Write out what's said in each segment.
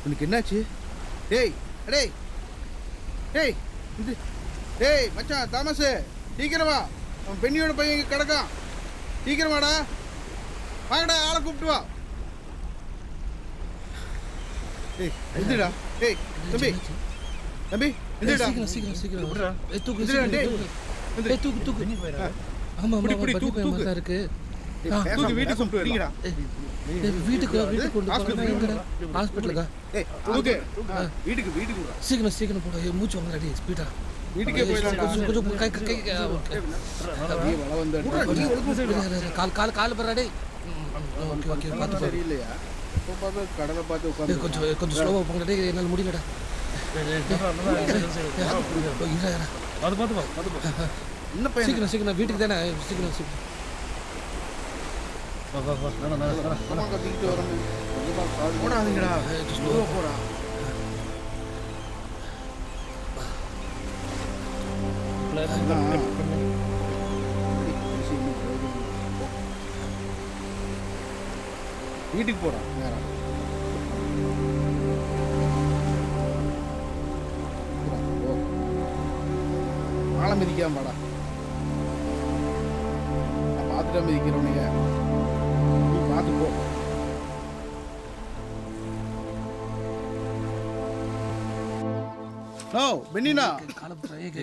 உனக்கு என்னாச்சு? டேய் டேய் டேய் டேய் மச்சான் தாமஸ், சீக்கிரம் வா. அவன் பெண்ணியோட பையன் இங்கே கிடக்கான். சீக்கிரம் வாடா, வாங்கடா, ஆளை கூப்பிட்டு வா. டேய் எந்திரடா. டேய் தம்பி தம்பி எந்திரடா. சீக்கிரம் தூக்கு தூக்கு. ஆமா இப்படி தூக்கு இருக்கு. தூக்கு வீட்டுக்கு கொண்டு வரீங்கடா. வீட்டுக்கு கொண்டு போறேன். ஹாஸ்பிடலுக்கா? ஏய் தூக்கு. வீட்டுக்கு சீக்கிரம் போடா. மூச்சு வாங்க ரெடி ஸ்பீடா. வீட்டுக்கே போயிடலாம். கொஞ்சம் கை கால் பரடே. ஓகே பாத்து சரியில்லையா? இப்போ பாத்து கடலை பார்த்து உட்கார்ந்து கொஞ்சம் ஸ்லோவா போங்க டேய், என்னால முடியலடா. அது பாத்து என்ன பையன்? சீக்கிரம் வீட்டுக்கு தானே. சீக்கிரம் வா அம்மா கத்திக்கிட்டு வரணும். போடாதீங்கடா, ஸ்லோவா போடா. வீட்டுக்கு போடா நேரா. ஆளை மிதிக்காம பாடா. நான் பார்த்துட்டா மிதிக்கிறவனைய நீ பார்த்து போ. நோ பெண்ணினா,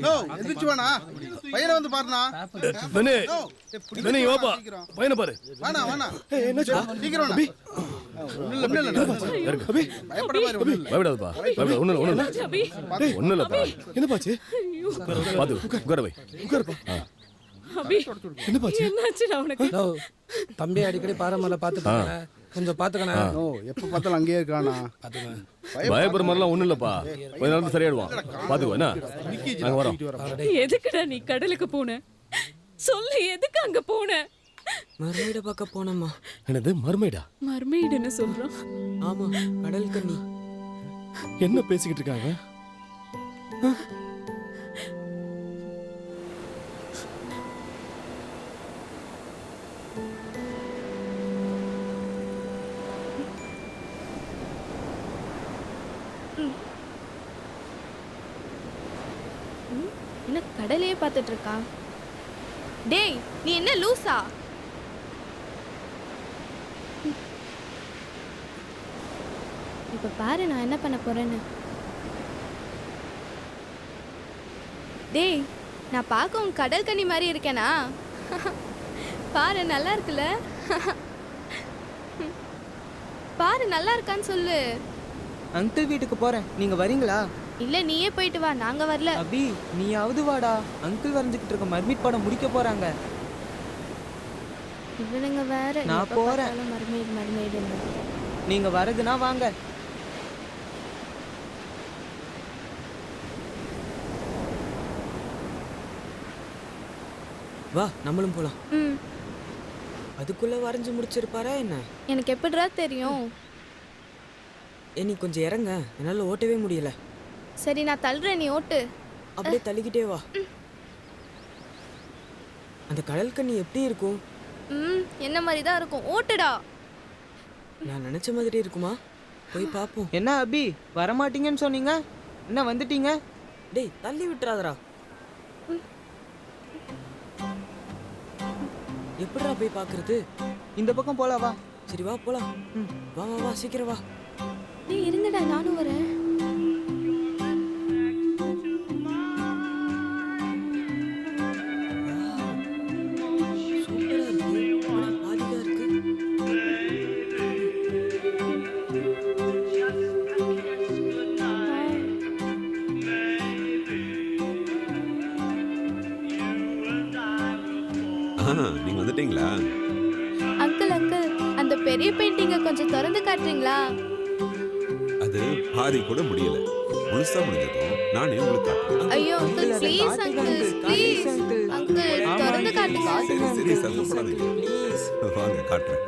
நோ எந்திரிச்சு வாண்ணா. பையனை வந்து பாருண்ணா. பெனி வாப்பா, பையனை பாரு. வாண்ணா சீக்கிரம் வாண்ணா. ஒண்ணும் இல்ல பயப்படாதப்பா, ஒண்ணும் இல்லப்பா. என்னப்பாச்சு? பாத்து உட்கார வை. தம்பி அடிக்கடி பாரமலை பாத்துட்டாங்க, கொஞ்சம் பாத்துக்கணும். ஓ எப்ப பார்த்தாலும் அங்கேயே இருக்கானா? பயப்படுற மாதிரிலாம் ஒண்ணும் இல்லப்பா, கொஞ்ச நேரம் சரியாயிடுவான். பாத்துக்கோ என்ன, நாங்க வரோம். எதுக்குடா நீ கடலுக்கு போன? சொல்லு, எதுக்கு அங்க போன? மர்மைட பார்க்க போனம்மா. என்னது மர்மைடா? மர்மெய்டுன்னு சொல்றான். ஆமா, கடல் கன்னி. என்ன பேசிக்கிட்டு இருக்காங்க? என்ன கடலையே பார்த்துட்டு இருக்கா? டேய் நீ என்ன லூசா? இப்ப பாரு நான் என்ன பண்ண போறேன்னு. டேய் நான் பார்க்க உன் கடல் கன்னி மாதிரி இருக்கேனா? பாரு நல்லா இருக்குல்ல? பாரு நல்லா இருக்கான்னு சொல்லு. அங்கிள் வீட்டுக்கு போறேன், நீங்க வரீங்களா? இல்ல நீயே போயிட்டு வா, நாங்க வரல. அபி நீயாவது வாடா, அங்கிள் வரைஞ்சுக்கிட்டு இருக்க மர்மீட் படம் முடிக்க போறாங்க. இவனுங்க வேற. நான் போறேன். மர்மெய்டு நீங்க வரதுனா வாங்க. வா நம்மளும் போலாம். அதுக்குள்ள வரைஞ்சு முடிச்சிருப்பாரா என்ன? எனக்கு எப்படிடா தெரியும்? நீ கொஞ்சம் இறங்க, என்னால ஓட்டவே முடியல. சரி நான் தள்ளுறேன், நீ ஓட்டு. அப்படியே தள்ளிக்கிட்டே வா. அந்த கடல் கன்னி எப்படி இருக்கும்? என்ன மாதிரி தான் இருக்கும், ஓட்டுடா. நான் நினைச்ச மாதிரி இருக்குமா? போய் பாப்போம். என்ன அபி வரமாட்டீங்கன்னு சொன்னீங்க, என்ன வந்துட்டீங்க? டேய் தள்ளி விட்டுறாதடா. எப்படிடா போய் பாக்குறது? இந்த பக்கம் போலாம் வா. சரி வா போலாம். வா வா வா சீக்கிரம் வா. டேய் இருங்கடா, நானும் வரேன். நீங்க வந்துட்டீங்களா? அங்கிள் அந்த பெரிய பெயிண்டிங்கை கொஞ்சம் திறந்து காட்டுறீங்களா? அது பாதி கூட முடியல, முழுசா முடிஞ்சதும் நானே உங்களுக்கு காட்டுறேன். ஐயோ uncle please uncle please uncle திறந்து காட்டுங்க. சரி சத்தப்படாதீங்க, வாங்க காட்டுறேன்.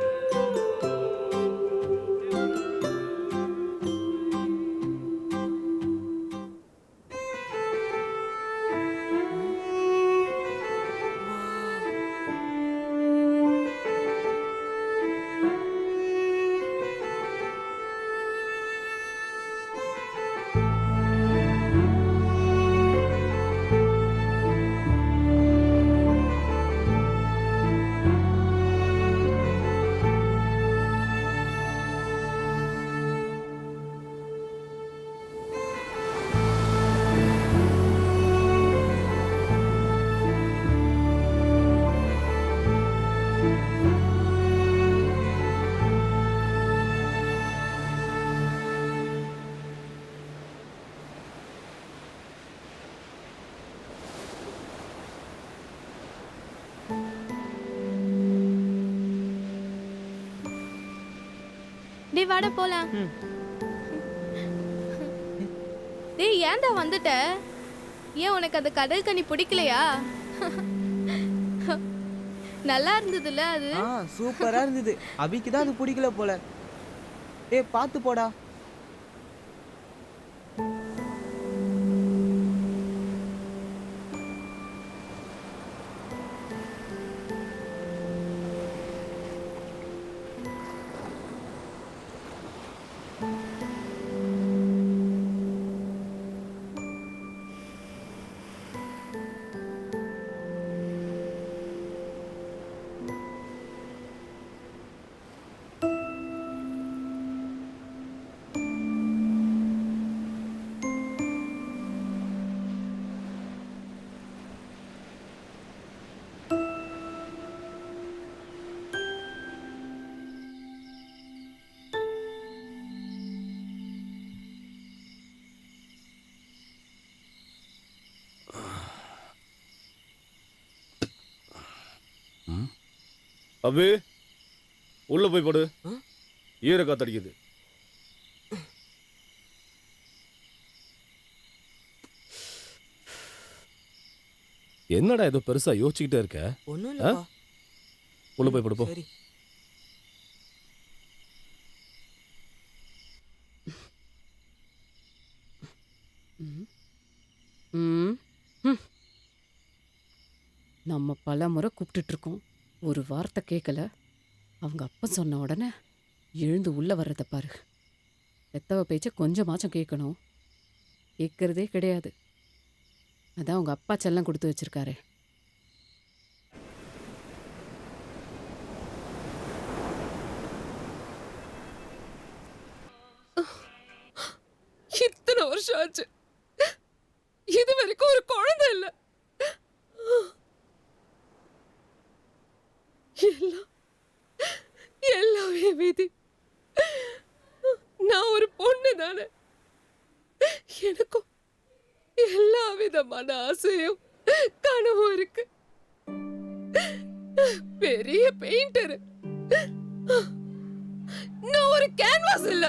டேய் வாடா போலாம். ம். டேய் ஏன்டா வந்துட்ட? ஏன் உனக்கு அந்த கடல் கனி பிடிக்கலையா? நல்லா இருந்ததுல அது. சூப்பரா இருந்தது. அபிக்கு தான் அது பிடிக்கல போல. ஏய் பார்த்து போடா. அபி உள்ள போய் படு. ஈர காத்தடிக்குது. என்னடா ஏதோ பெருசா யோசிச்சுக்கிட்டே இருக்க? ஒண்ணும் இல்ல. உள்ள போய் படு போ. சரி. நம்ம பல முறை கூப்பிட்டுட்டு இருக்கோம், ஒரு வார்த்தை கேட்கல. அவங்க அப்பா சொன்ன உடனே எழுந்து உள்ள வர்றதை பாரு. பெத்தவ பேச்ச கொஞ்சமாச்சும் கேட்கணும், கேட்கறதே கிடையாது. அதான் உங்க அப்பா செல்லம் கொடுத்து வச்சிருக்காரு. இத்தனை வருஷம் ஆச்சு, இது வரைக்கும் ஒரு குழந்தை இல்ல. எல்லாமே விதி. நான் ஒரு பொண்ணு தானே, எனக்கும் எல்லா விதமான ஆசையும் கனவும் இருக்கு. பெரிய பெயிண்டர், நான் ஒரு கேன்வாஸ் இல்ல.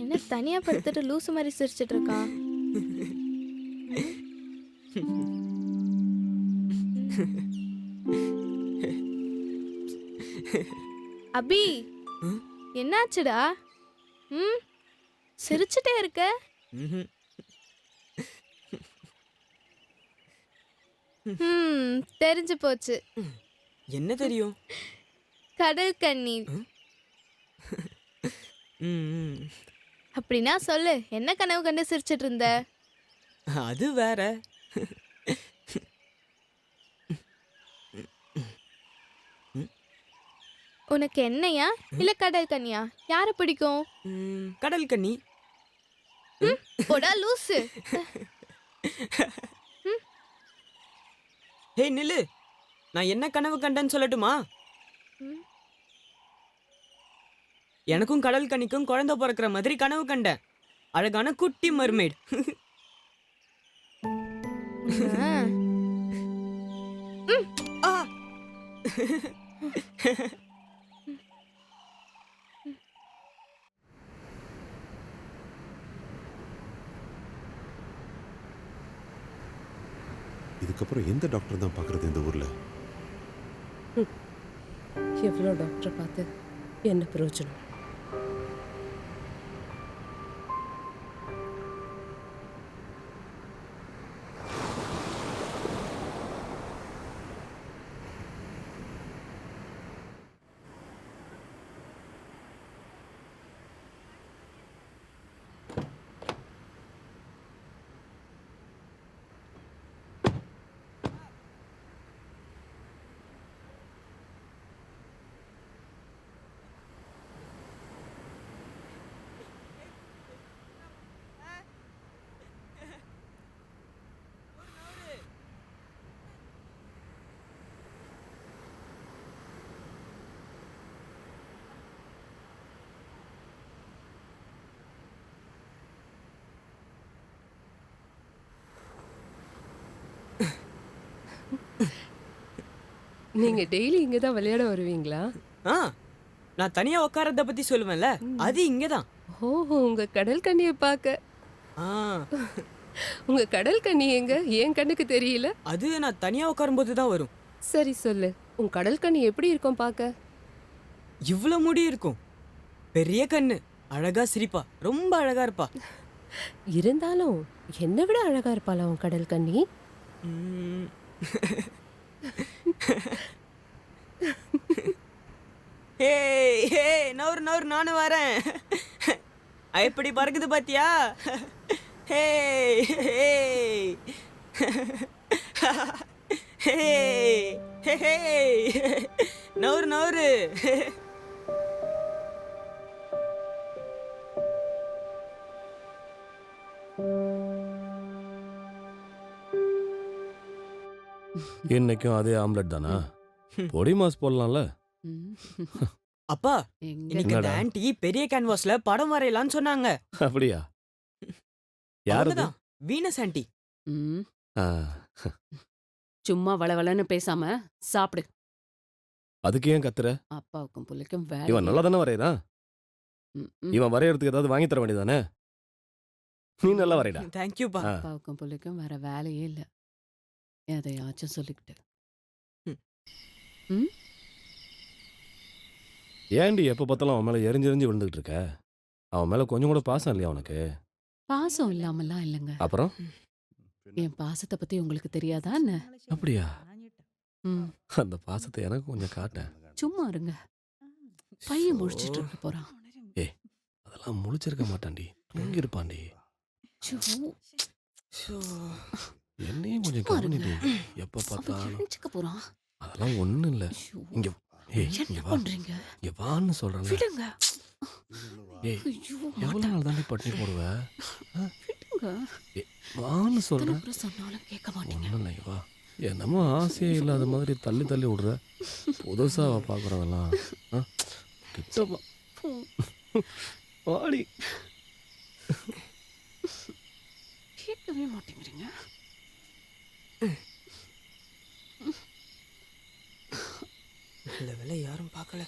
என்ன தனியா படுத்துட்டு லூசு மாதிரி சிரிச்சிட்டு இருக்கான்? அபி என்னாச்சுடா? சிரிச்சுட்டே இருக்க. தெரிஞ்சு போச்சு. என்ன தெரியும்? கடல் கன்னி. அப்படின்னா சொல்லு, என்ன கனவு கண்டு சிரிச்சிட்டு இருந்த? அது வேற. உனக்கு என்னையா இல்ல கடல் கன்னியா யார பிடிக்கும்? கடல் கன்னி. போடா லூசு. ஹே நில்லு, நான் என்ன கனவு கண்டேன்னு சொல்லட்டுமா? எனக்கும் கடல் கன்னிக்கும் குழந்தை பிறக்கிற மாதிரி கனவு கண்டேன். அழகான குட்டி மர்மெய்ட். இதுக்கப்புறம் எந்த டாக்டர் தான் பார்க்கறது இந்த ஊர்ல? எவ்வளோ டாக்டரை பார்த்து என்ன பிரயோஜனம்? நீங்க டெய்லி இங்க தான் விளையாட வருவீங்களா? ஆ நான் தனியா உட்காரத பத்தி சொல்லுவேன்ல, அது இங்க தான். ஓஹோ, உங்க கடல் கண்ணியை பார்க்க. ஆ உங்க கடல் கண்ணி எங்க? என் கண்ணுக்கு தெரியல. அது நான் தனியா உட்காரும்போது தான் வரும். சரி சொல்லு, உன் கடல் கண்ணி எப்படி இருக்கும் பார்க்க? இவ்ளோ முடி இருக்கும், பெரிய கண்ணு, அழகா சிரிப்பா, ரொம்ப அழகா இருப்பா. இருந்தாலும் என்னை விட அழகா இருப்பாளா உன் கடல் கண்ணி? ம். ஏய் ஏய் நவுறு நவுறு நானும் வரேன். எப்படி பறக்குது பாத்தியா? ஏய் ஏய் ஏய் ஏய் நவுறு நவுறு. இன்னைக்கும் அதே ஆம்லெட் தானா? பொடி மாஸ் போடலாம்ல. ம். அப்பா எங்க இன்னைக்கு அந்த ஆன்ட்டி பெரிய கேன்வாஸ்ல படம் வரையலாம்னு சொன்னாங்க. அப்படியா? யாரு அது? அவங்கதான், வீனஸ் ஆன்ட்டி. ம். ஆ, சும்மா வளவளன்னு பேசாம சாப்பிடு. அதுக்கு ஏன் கத்துற? அப்பாவுக்கும் புள்ளைக்கும் இவன் வேலை. நல்லா தானே வரையறான். இவன் வரையறதுக்கு ஏதாவது வாங்கி தர வேண்டியதானே? நீ நல்லா வரைடா. தேங்க்யூப்பா. ஆ. அப்பாவுக்கும் புள்ளைக்கும் வேற வேலையே இல்ல. எதையாச்சும் சொல்லிக்கிட்டு. ம். ஏன்டி எப்ப பார்த்தாலும் அவன் மேல எரிஞ்சு விழுந்துகிட்டு இருக்க? அவன் மேல கொஞ்சம் கூட பாசம் இல்லையா உனக்கு? பாசம் இல்லாமலாம் இல்லைங்க. அப்புறம் என் பாசத்தை பத்தி உங்களுக்கு தெரியாதா என்ன? அப்படியா? ம். அந்த பாசத்தை எனக்கு கொஞ்சம் காட்டேன். சும்மா இருங்க. பையன் முடிச்சிட்டு இருக்க போறான். அதெல்லாம் முழிச்சிருக்க மாட்டான்டி, தூங்கி இருப்பான்டி. ச்சோ, என்னையும் கொஞ்சம் சும்மா இருங்க. கவனிடி. எப்ப அவன் பார்த்தாலும் எழுந்துக்க போறான். அதெல்லாம் ஒண்ணும் இல்ல. ஐயோ, இங்க இங்க என்ன வா. பண்றீங்க? இங்க வான்னு சொல்றேன். விடுங்க. ஏய், ஐயோ, எவ்வளவு நாள் தாண்டி பட்டினி போடுவ? விடுங்க. வான்னு எத்தனை சொல்றேன். முறை சொன்னாலும் கேட்க மாட்டீங்க. ஒண்ணும் இல்லை, வா. என்னமோ ஆசையே இல்லாத மாதிரி தள்ளி தள்ளி விடுற. புதுசா பாக்குறதெல்லாம் கிட்ட வா. வாடி. கேட்கவே மாட்டேங்கிறீங்க. நல்ல வேளை யாரும் பார்க்கல.